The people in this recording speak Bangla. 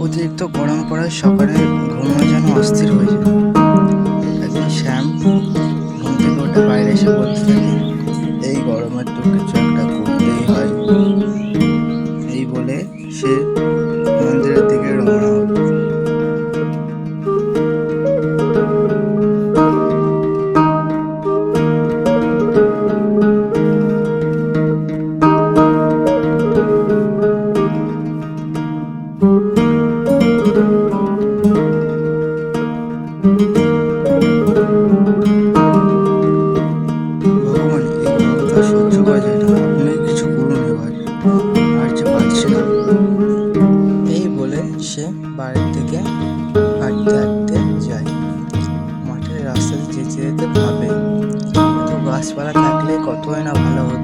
অতিরিক্ত গরম পড়ায় সকালে ঘুমও যেন অস্থির হয়ে যায়। একদিন শ্যাম ঘুম থেকে উঠে বাইরে এসে বলতে থাকে, এই গরমের তো কিছু একটা করতেই হয়। এই বলে সে মন্দিরের দিকে রওনা হলো। ভগবান, এই গরমটা সহ্য করা যায় না, আপনি কিছু করুন এবার, আর যে পারছি না। এই বলে সে বাড়ির থেকে হাঁটতে হাঁটতে যায়। মাঠের রাস্তাতে যেতে যেতে ভাবে, এত গাছপালা থাকলে কতই না ভালো হতো।